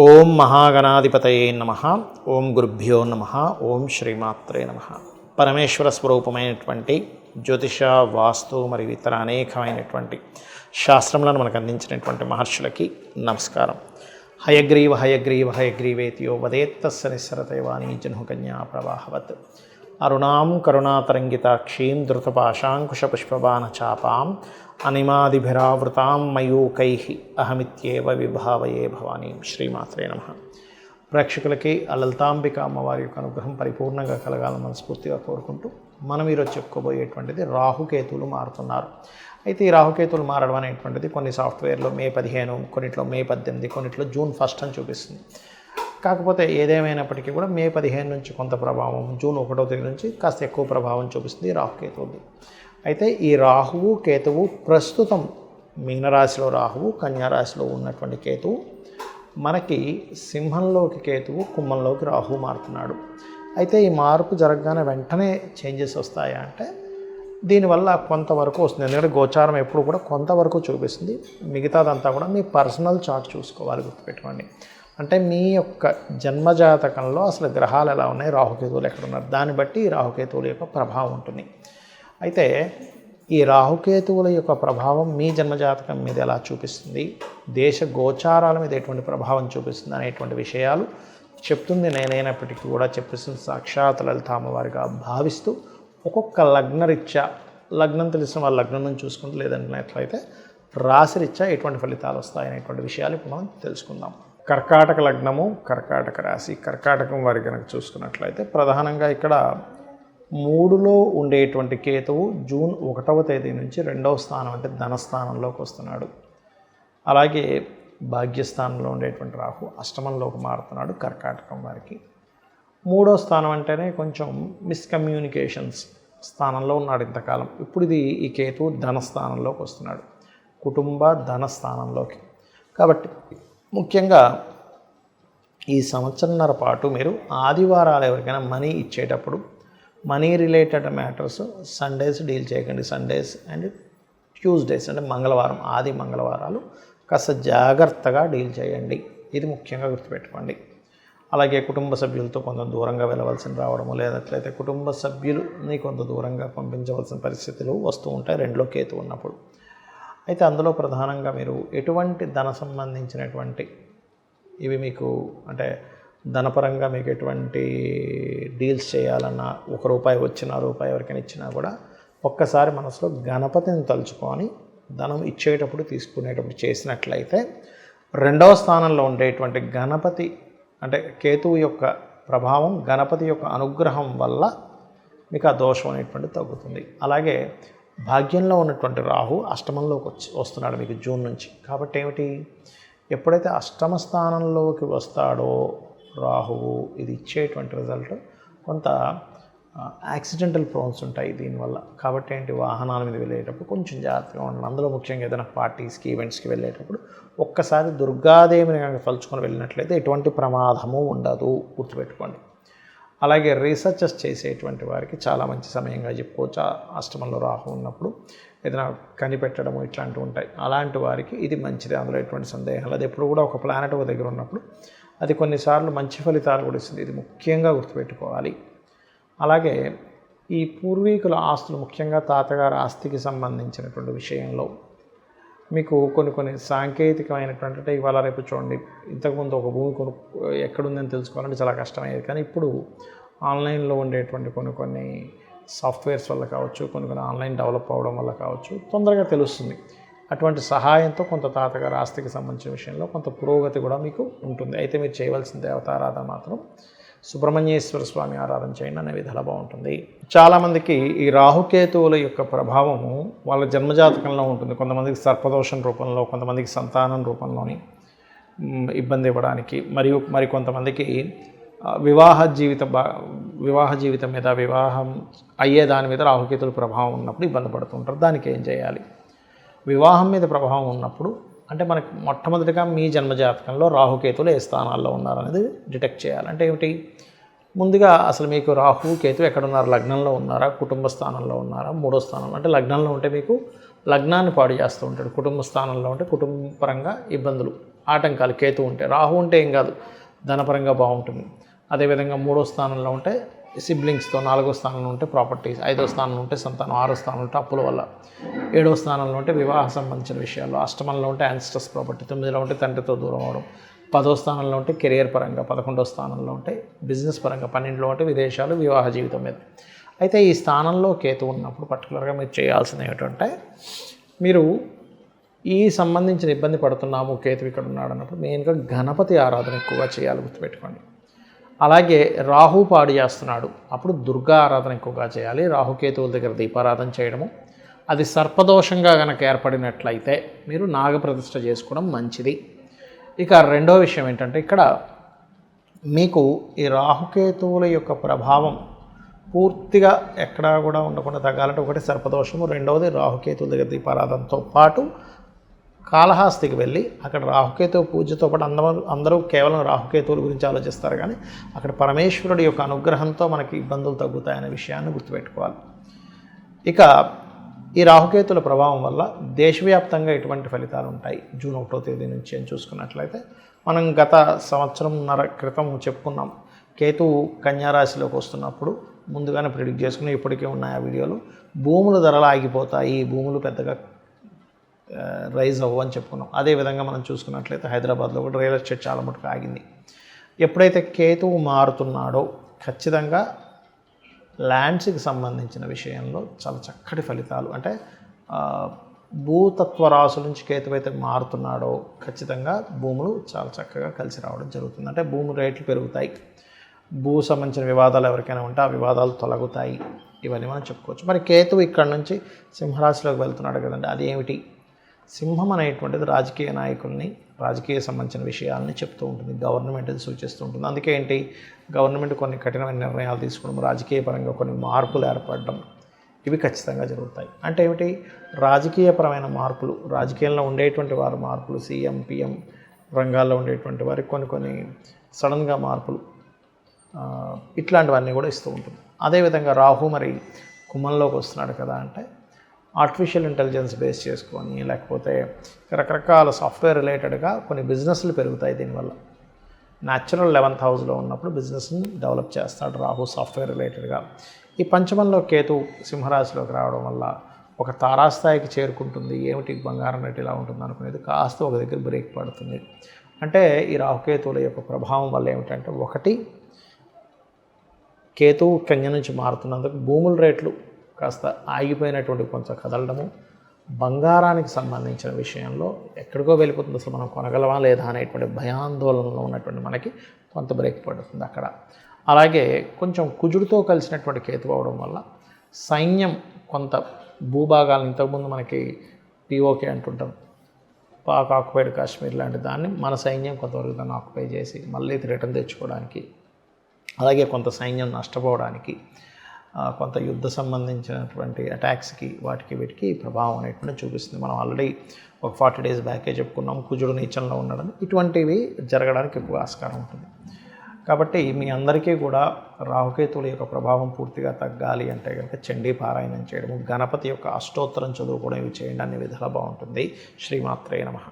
ఓం మహాగణాధిపతయే నమః. ఓం గురుభ్యో నమః. ఓం శ్రీమాత్రే నమః. పరమేశ్వర స్వరూపమైనటువంటి జ్యోతిష, వాస్తు మరియు ఇతర అనేకమైనటువంటి శాస్త్రములను మనకు అందించినటువంటి మహర్షులకి నమస్కారం. హయగ్రీవ హయగ్రీవ హయగ్రీవేతియో వదేత్తస్య నిస్సరతైవాణీ జహ్నుకన్యా ప్రవాహవత్ అరుణాం కరుణాతరంగితాక్షీం ధృతపాశాంకుశపుష్పబాణచాపాం అనిమాదిభిరావృతాం మయూకైః అహమిత్యేవ విభావయే భవానీం. శ్రీమాత్రే నమః. ప్రేక్షకులకి ఆ లలితాంబిక అమ్మవారి యొక్క అనుగ్రహం పరిపూర్ణంగా కలగాలని మనస్ఫూర్తిగా కోరుకుంటూ మనం ఈరోజు చెప్పుకోబోయేటువంటిది రాహుకేతువులు మారుతున్నారు. అయితే ఈ రాహుకేతువులు మారడం అనేటువంటిది కొన్ని సాఫ్ట్వేర్లో మే 15, కొన్నిట్లో మే 18, కొన్నిట్లో జూన్ 1 అని చూపిస్తుంది. కాకపోతే ఏదేమైనప్పటికీ కూడా మే 15 నుంచి కొంత ప్రభావం, జూన్ 1వ తేదీ నుంచి కాస్త ఎక్కువ ప్రభావం చూపిస్తుంది రాహుకేతువులు. అయితే ఈ రాహువు కేతువు ప్రస్తుతం మీనరాశిలో రాహువు, కన్యారాశిలో ఉన్నటువంటి కేతువు మనకి సింహంలోకి కేతువు, కుంభంలోకి రాహువు మారుతున్నాడు. అయితే ఈ మార్పు జరగగానే వెంటనే చేంజెస్ వస్తాయా అంటే దీనివల్ల కొంతవరకు వస్తుంది. ఎందుకంటే గోచారం ఎప్పుడు కూడా కొంతవరకు చూపిస్తుంది. మిగతాదంతా కూడా మీ పర్సనల్ చార్ట్ చూసుకోవాలి, గుర్తుపెట్టుకోండి. అంటే మీ యొక్క జన్మజాతకంలో అసలు గ్రహాలు ఎలా ఉన్నాయి, రాహుకేతువులు ఎక్కడున్నారు, దాన్ని బట్టి ఈ రాహుకేతువుల యొక్క ప్రభావం ఉంటుంది. అయితే ఈ రాహుకేతువుల యొక్క ప్రభావం మీ జన్మజాతకం మీద ఎలా చూపిస్తుంది, దేశ గోచారాల మీద ఎటువంటి ప్రభావం చూపిస్తుంది అనేటువంటి విషయాలు చెప్తుంది నేనైనప్పటికీ కూడా చెప్పిస్తుంది సాక్షాత్ లలితామ్మవారిగా భావిస్తూ ఒక్కొక్క లగ్నరీత్యా, లగ్నం తెలిసిన వాళ్ళ లగ్నం నుంచి చూసుకుంటూ, లేదంటున్నట్లయితే రాశిరీత్యా ఎటువంటి ఫలితాలు వస్తాయనేటువంటి విషయాలు ఇప్పుడు మనం తెలుసుకుందాం. కర్కాటక లగ్నము, కర్కాటక రాశి. కర్కాటకం వారి కనుక చూసుకున్నట్లయితే ప్రధానంగా ఇక్కడ 3లో ఉండేటువంటి కేతువు జూన్ 1వ తేదీ నుంచి 2వ స్థానం అంటే ధనస్థానంలోకి వస్తున్నాడు. అలాగే భాగ్యస్థానంలో ఉండేటువంటి రాహు అష్టమంలోకి మారుతున్నాడు కర్కాటకం వారికి. 3వ స్థానం అంటేనే కొంచెం మిస్కమ్యూనికేషన్స్ స్థానంలో ఉన్నాడు ఇంతకాలం. ఇప్పుడు ఈ కేతువు ధనస్థానంలోకి వస్తున్నాడు, కుటుంబ ధనస్థానంలోకి. కాబట్టి ముఖ్యంగా ఈ సంవత్సరంన్నర పాటు మీరు ఆదివారాలు ఎవరికైనా మనీ ఇచ్చేటప్పుడు money related matters Sundays deal చేయకండి. సండేస్ అండ్ ట్యూస్డేస్ అంటే మంగళవారం, ఆది మంగళవారాలు కాస్త జాగ్రత్తగా డీల్ చేయండి. ఇది ముఖ్యంగా గుర్తుపెట్టుకోండి. అలాగే కుటుంబ సభ్యులతో కొంత దూరంగా వెళ్ళవలసిన రావడము, లేదట్లయితే కుటుంబ సభ్యులని కొంత దూరంగా పంపించవలసిన పరిస్థితులు వస్తూ ఉంటాయి 2లో కేతు ఉన్నప్పుడు. అయితే అందులో ప్రధానంగా మీరు ఎటువంటి ధన సంబంధించినటువంటి ఇవి మీకు అంటే ధనపరంగా మీకు ఎటువంటి డీల్స్ చేయాలన్నా, ₹1 వచ్చినా రూపాయి ఎవరికైనా ఇచ్చినా కూడా ఒక్కసారి మనసులో గణపతిని తలుచుకొని ధనం ఇచ్చేటప్పుడు, తీసుకునేటప్పుడు చేసినట్లయితే 2వ స్థానంలో ఉండేటువంటి గణపతి అంటే కేతువు యొక్క ప్రభావం, గణపతి యొక్క అనుగ్రహం వల్ల మీకు ఆ దోషం అనేటువంటిది తగ్గుతుంది. అలాగే భాగ్యంలో ఉన్నటువంటి రాహు అష్టమంలోకి వస్తున్నాడు మీకు జూన్ నుంచి. కాబట్టి ఏమిటి, ఎప్పుడైతే అష్టమ స్థానంలోకి వస్తాడో రాహువు, ఇది ఇచ్చేటువంటి రిజల్ట్ కొంత యాక్సిడెంటల్ ప్రోన్స్ ఉంటాయి దీనివల్ల. కాబట్టి ఏంటి, వాహనాల మీద వెళ్ళేటప్పుడు కొంచెం జాగ్రత్తగా ఉండాలి. అందులో ముఖ్యంగా ఏదైనా పార్టీస్కి, ఈవెంట్స్కి వెళ్ళేటప్పుడు ఒక్కసారి దుర్గాదేవిని కనుక తలుచుకొని వెళ్ళినట్లయితే ఎటువంటి ప్రమాదము ఉండదు, గుర్తుపెట్టుకోండి. అలాగే రీసెర్చెస్ చేసేటువంటి వారికి చాలా మంచి సమయంగా చెప్పుకోవచ్చు. అష్టమంలో రాహు ఉన్నప్పుడు ఏదైనా కనిపెట్టడము ఇట్లాంటివి ఉంటాయి. అలాంటి వారికి ఇది మంచిది, అందులో ఎటువంటి సందేహం లేదు. ఎప్పుడు కూడా ఒక ప్లానెట్ ఒక దగ్గర ఉన్నప్పుడు అది కొన్నిసార్లు మంచి ఫలితాలు కూడా ఇస్తుంది. ఇది ముఖ్యంగా గుర్తుపెట్టుకోవాలి. అలాగే ఈ పూర్వీకుల ఆస్తులు, ముఖ్యంగా తాతగారి ఆస్తికి సంబంధించినటువంటి విషయంలో మీకు కొన్ని సాంకేతికమైనటువంటి, అంటే ఇవాళ రేపు చూడండి, ఇంతకుముందు ఒక భూమి ఎక్కడుందని తెలుసుకోవాలంటే చాలా కష్టమయ్యేది. కానీ ఇప్పుడు ఆన్లైన్లో ఉండేటువంటి కొన్ని సాఫ్ట్వేర్స్ వల్ల కావచ్చు, కొన్ని ఆన్లైన్ డెవలప్ అవ్వడం వల్ల కావచ్చు, తొందరగా తెలుస్తుంది. అటువంటి సహాయంతో కొంత తాతగారి ఆస్తికి సంబంధించిన విషయంలో కొంత పురోగతి కూడా మీకు ఉంటుంది. అయితే మీరు చేయవలసిన దేవతారాధన మాత్రం సుబ్రహ్మణ్యేశ్వర స్వామి ఆరాధన చేయండి, అనే విధాలు బాగుంటుంది. చాలామందికి ఈ రాహుకేతువుల యొక్క ప్రభావము వాళ్ళ జన్మజాతకంలో ఉంటుంది. కొంతమందికి సర్పదోషం రూపంలో, కొంతమందికి సంతానం రూపంలోని ఇబ్బంది ఇవ్వడానికి, మరియు కొంతమందికి వివాహ జీవితం మీద, వివాహం అయ్యే దాని మీద రాహుకేతువుల ప్రభావం ఉన్నప్పుడు ఇబ్బంది పడుతుంటారు. దానికి ఏం చేయాలి, వివాహం మీద ప్రభావం ఉన్నప్పుడు అంటే మనకి మొట్టమొదటిగా మీ జన్మజాతకంలో రాహుకేతువులు ఏ స్థానాల్లో ఉన్నారనేది డిటెక్ట్ చేయాలి. అంటే ఏమిటి, ముందుగా అసలు మీకు రాహు కేతు ఎక్కడున్నారు, లగ్నంలో ఉన్నారా, కుటుంబ స్థానంలో ఉన్నారా, 3వ స్థానంలో. అంటే లగ్నంలో ఉంటే మీకు లగ్నాన్ని పాడు చేస్తూ ఉంటాడు, కుటుంబ స్థానంలో ఉంటే కుటుంబ పరంగా ఇబ్బందులు ఆటంకాలు కేతు ఉంటే. రాహు ఉంటే ఏం కాదు, ధనపరంగా బాగుంటుంది. అదేవిధంగా 3వ స్థానంలో ఉంటే సిబ్లింగ్స్తో, 4వ స్థానంలో ఉంటే ప్రాపర్టీస్, 5వ స్థానంలో ఉంటే సంతానం, 6వ స్థానంలో ఉంటే అప్పుల వల్ల, 7వ స్థానంలో ఉంటే వివాహ సంబంధించిన విషయాల్లో, అష్టమంలో ఉంటే యాన్స్టర్స్ ప్రాపర్టీ, 9లో ఉంటే తండ్రితో దూరం అవడం, 10వ స్థానంలో ఉంటే కెరియర్ పరంగా, 11వ స్థానంలో ఉంటే బిజినెస్ పరంగా, 12లో ఉంటే విదేశాలు, వివాహ జీవితం మీద. అయితే ఈ స్థానంలో కేతు ఉన్నప్పుడు పర్టికులర్గా మీరు చేయాల్సింది ఏమిటంటే, మీరు ఈ సంబంధించిన ఇబ్బంది పడుతున్నాము కేతు ఇక్కడ ఉన్నాడు అన్నప్పుడు మెయిన్గా గణపతి ఆరాధన ఎక్కువగా చేయాలి, గుర్తుపెట్టుకోండి. అలాగే రాహు పాడు చేస్తున్నాడు, అప్పుడు దుర్గా ఆరాధన ఎక్కువగా చేయాలి. రాహుకేతువుల దగ్గర దీపారాధన చేయడము, అది సర్పదోషంగా కనుక ఏర్పడినట్లయితే మీరు నాగప్రతిష్ఠ చేసుకోవడం మంచిది. ఇక రెండో విషయం ఏంటంటే, ఇక్కడ మీకు ఈ రాహుకేతువుల యొక్క ప్రభావం పూర్తిగా ఎక్కడా కూడా ఉండకుండా తగ్గాలంటే ఒకటి సర్పదోషము, రెండవది రాహుకేతువుల దగ్గర దీపారాధనతో పాటు కాళహస్తికి వెళ్ళి అక్కడ రాహుకేతువు పూజతో పాటు అందరూ కేవలం రాహుకేతువుల గురించి ఆలోచిస్తారు, కానీ అక్కడ పరమేశ్వరుడి యొక్క అనుగ్రహంతో మనకి ఇబ్బందులు తగ్గుతాయనే విషయాన్ని గుర్తుపెట్టుకోవాలి. ఇక ఈ రాహుకేతుల ప్రభావం వల్ల దేశవ్యాప్తంగా ఎటువంటి ఫలితాలు ఉంటాయి జూన్ 1వ తేదీ నుంచి అని చూసుకున్నట్లయితే, మనం గత సంవత్సరంన్నర క్రితం చెప్పుకున్నాం, కేతువు కన్యారాశిలోకి వస్తున్నప్పుడు ముందుగానే ప్రిడిక్ట్ చేసుకుని ఇప్పటికే ఉన్నాయి ఆ వీడియోలు. భూముల ధరలు ఆగిపోతాయి, భూములు పెద్దగా రైజ్ అవ్వని చెప్పుకున్నాం. అదేవిధంగా మనం చూసుకున్నట్లయితే హైదరాబాద్లో కూడా రియల్ ఎస్టేట్ చాలా మటుకు ఆగింది. ఎప్పుడైతే కేతువు మారుతున్నాడో ఖచ్చితంగా ల్యాండ్స్కి సంబంధించిన విషయంలో చాలా చక్కటి ఫలితాలు, అంటే భూతత్వ రాశుల నుంచి కేతువు అయితే మారుతున్నాడో ఖచ్చితంగా భూములు చాలా చక్కగా కలిసి రావడం జరుగుతుంది. అంటే భూమి రేట్లు పెరుగుతాయి, భూ సంబంధించిన వివాదాలు ఎవరికైనా ఉంటే ఆ వివాదాలు తొలగుతాయి, ఇవన్నీ మనం చెప్పుకోవచ్చు. మరి కేతువు ఇక్కడ నుంచి సింహరాశిలోకి వెళ్తున్నాడు కదండి, అది ఏమిటి? సింహం అనేటువంటిది రాజకీయ నాయకుల్ని, రాజకీయ సంబంధించిన విషయాలని చెప్తూ ఉంటుంది, గవర్నమెంట్ని సూచిస్తూ ఉంటుంది. అందుకే ఏంటి, గవర్నమెంట్ కొన్ని కఠినమైన నిర్ణయాలు తీసుకోవడం, రాజకీయ పరంగా కొన్ని మార్పులు ఏర్పడడం, ఇవి ఖచ్చితంగా జరుగుతాయి. అంటే ఏమిటి, రాజకీయపరమైన మార్పులు, రాజకీయాల్లో ఉండేటువంటి వారి మార్పులు, సీఎం పిఎం రంగాల్లో ఉండేటువంటి వారికి కొన్ని సడన్గా మార్పులు, ఇట్లాంటివన్నీ కూడా ఇస్తూ ఉంటుంది. అదేవిధంగా రాహు మరి కుంభంలోకి వస్తున్నాడు కదా, అంటే ఆర్టిఫిషియల్ ఇంటెలిజెన్స్ బేస్ చేసుకొని, లేకపోతే రకరకాల సాఫ్ట్వేర్ రిలేటెడ్గా కొన్ని బిజినెస్లు పెరుగుతాయి దీనివల్ల. న్యాచురల్ 11th హౌస్లో ఉన్నప్పుడు బిజినెస్ని డెవలప్ చేస్తాడు రాహు సాఫ్ట్వేర్ రిలేటెడ్గా. ఈ పంచమంలో కేతు సింహరాశిలోకి రావడం వల్ల ఒక తారాస్థాయికి చేరుకుంటుంది. ఏమిటి బంగారం రేటు ఇలా ఉంటుంది అనుకునేది కాస్త ఒక దగ్గర బ్రేక్ పడుతుంది. అంటే ఈ రాహుకేతువుల యొక్క ప్రభావం వల్ల ఏమిటంటే, ఒకటి కేతువు కన్య నుంచి మారుతున్నందుకు భూముల రేట్లు కాస్త ఆగిపోయినటువంటి కొంచెం కదలడము, బంగారానికి సంబంధించిన విషయంలో ఎక్కడికో వెళ్ళిపోతుంది, అసలు మనం కొనగలమా లేదా అనేటువంటి భయాందోళనలో ఉన్నటువంటి మనకి కొంత బ్రేక్ పడుతుంది అక్కడ. అలాగే కొంచెం కుజుడితో కలిసినటువంటి కేతు అవడం వల్ల సైన్యం కొంత భూభాగాలను, ఇంతకుముందు మనకి పిఓకే అంటుంటాం, పాక్ ఆక్యుపైడ్ కాశ్మీర్ లాంటి దాన్ని మన సైన్యం కొంతవరకు దాన్ని ఆక్యుపై చేసి మళ్ళీ రిటర్న్ తెచ్చుకోవడానికి, అలాగే కొంత సైన్యం నష్టపోవడానికి, కొంత యుద్ధ సంబంధించినటువంటి అటాక్స్కి వాటికి వీటికి ప్రభావం అనేటువంటి చూపిస్తుంది. మనం ఆల్రెడీ ఒక 40 days బ్యాకే చెప్పుకున్నాం కుజుడు నీచంలో ఉండడం, ఇటువంటివి జరగడానికి ఎక్కువ ఆస్కారం ఉంటుంది. కాబట్టి మీ అందరికీ కూడా రాహుకేతువుల యొక్క ప్రభావం పూర్తిగా తగ్గాలి అంటే కనుక చండీ పారాయణం చేయడము, గణపతి యొక్క అష్టోత్తరం చదువుకోవడం, ఇవి చేయండి, అన్ని విధాలా బాగుంటుంది. శ్రీమాత్రే నమః.